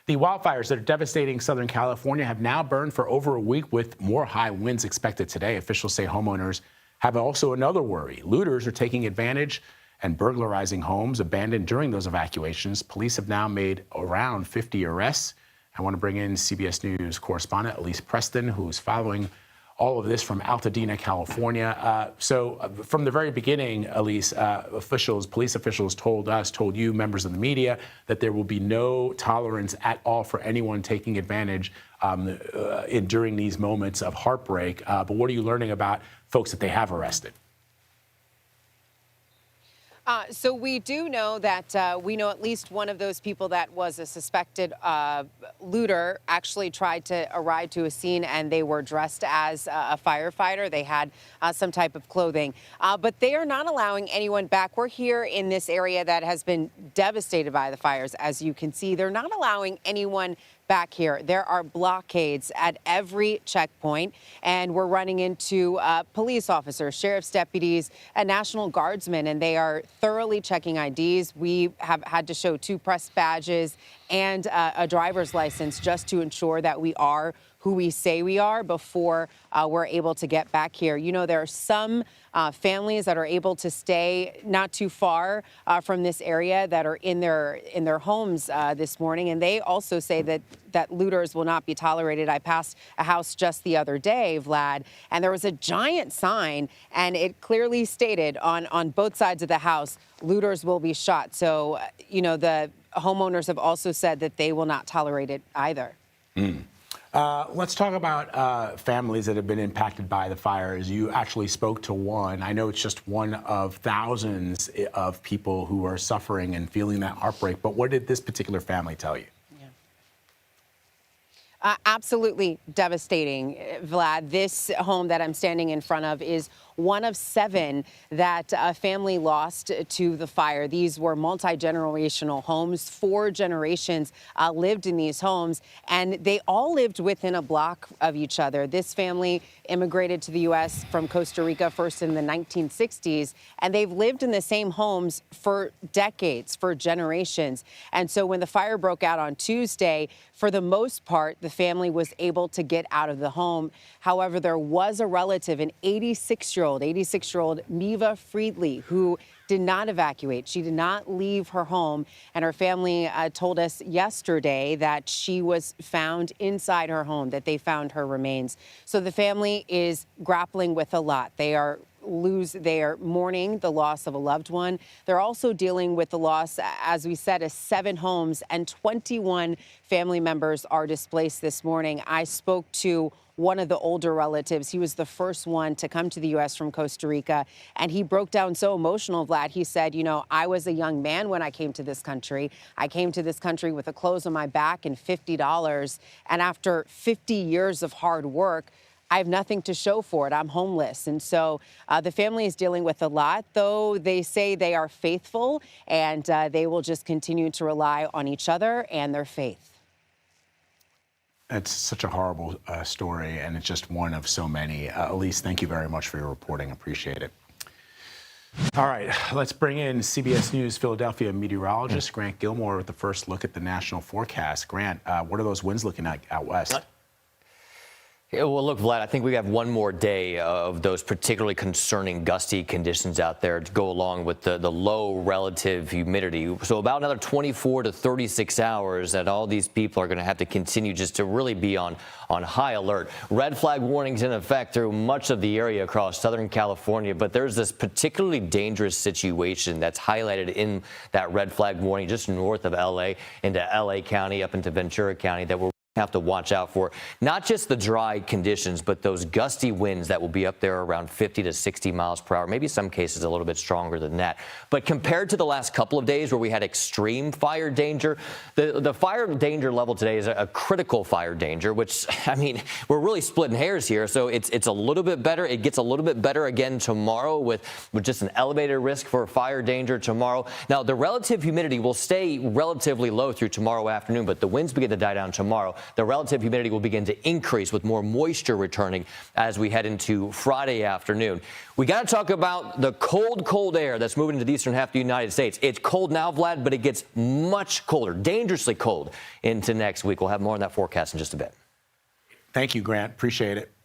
The wildfires that are devastating Southern California have now burned for over a week with more high winds expected today. Officials say homeowners have also another worry. Looters are taking advantage and burglarizing homes abandoned during those evacuations. Police have now made around 50 arrests. I want to bring in CBS News correspondent Elise Preston, who's following all of this from Altadena, California. So from the very beginning, Elise, police officials told you, members of the media, that there will be no tolerance at all for anyone taking advantage during these moments of heartbreak. But what are you learning about folks that they have arrested? So we do know that we know at least one of those people that was a suspected looter actually tried to arrive to a scene, and they were dressed as a firefighter. They had some type of clothing, but they are not allowing anyone back. We're here in this area that has been devastated by the fires. As you can see, they're not allowing anyone back here. There are blockades at every checkpoint, and we're running into police officers, sheriff's deputies, and National Guardsmen, and they are thoroughly checking IDs. We have had to show 2 press badges and a driver's license just to ensure that we are who we say we are before we're able to get back here. You know, there are some families that are able to stay not too far from this area that are in their homes this morning, and they also say that looters will not be tolerated. I passed a house just the other day, Vlad, and there was a giant sign, and it clearly stated on both sides of the house, looters will be shot. So, you know, the homeowners have also said that they will not tolerate it either. Let's talk about families that have been impacted by the fires. You actually spoke to one. I know it's just one of thousands of people who are suffering and feeling that heartbreak, but what did this particular family tell you? Absolutely devastating, Vlad. This home that I'm standing in front of is one of 7 that a family lost to the fire. These were multi-generational homes. 4 generations lived in these homes, and they all lived within a block of each other. This family immigrated to the U.S. from Costa Rica first in the 1960s, and they've lived in the same homes for decades, for generations. And so when the fire broke out on Tuesday, for the most part, the family was able to get out of the home. However, there was a relative, an 86-year-old Neva Friedley, who did not evacuate. She did not leave her home, and her family told us yesterday that she was found inside her home, that they found her remains. So the family is grappling with a lot. They are mourning the loss of a loved one. They're also dealing with the loss, as we said, of 7 homes, and 21 family members are displaced this morning. I spoke to one of the older relatives. He was the first one to come to the U.S. from Costa Rica, and he broke down so emotional, Vlad. He said, you know, I was a young man when I came to this country. I came to this country with the clothes on my back and $50, and after 50 years of hard work, I have nothing to show for it. I'm homeless. And so the family is dealing with a lot, though they say they are faithful, and they will just continue to rely on each other and their faith. It's such a horrible story, and it's just one of so many. Elise, thank you very much for your reporting. Appreciate it. All right, let's bring in CBS News Philadelphia meteorologist Grant Gilmore with the first look at the national forecast. Grant, what are those winds looking like out west? Yeah, well, look, Vlad, I think we have one more day of those particularly concerning gusty conditions out there to go along with the low relative humidity. So about another 24 to 36 hours that all these people are going to have to continue just to really be on high alert. Red flag warnings in effect through much of the area across Southern California, but there's this particularly dangerous situation that's highlighted in that red flag warning just north of L.A. into L.A. County up into Ventura County that we're have to watch out for. Not just the dry conditions, but those gusty winds that will be up there around 50 to 60 miles per hour, maybe some cases a little bit stronger than that. But compared to the last couple of days where we had extreme fire danger, the fire danger level today is a critical fire danger, which, I mean, we're really splitting hairs here. So it's a little bit better. It gets a little bit better again tomorrow with just an elevated risk for fire danger tomorrow. Now, the relative humidity will stay relatively low through tomorrow afternoon, but the winds begin to die down tomorrow. the relative humidity will begin to increase with more moisture returning as we head into Friday afternoon. We got to talk about the cold air that's moving into the eastern half of the United States. It's cold now, Vlad, but it gets much colder, dangerously cold into next week. We'll have more on that forecast in just a bit. Thank you, Grant. Appreciate it.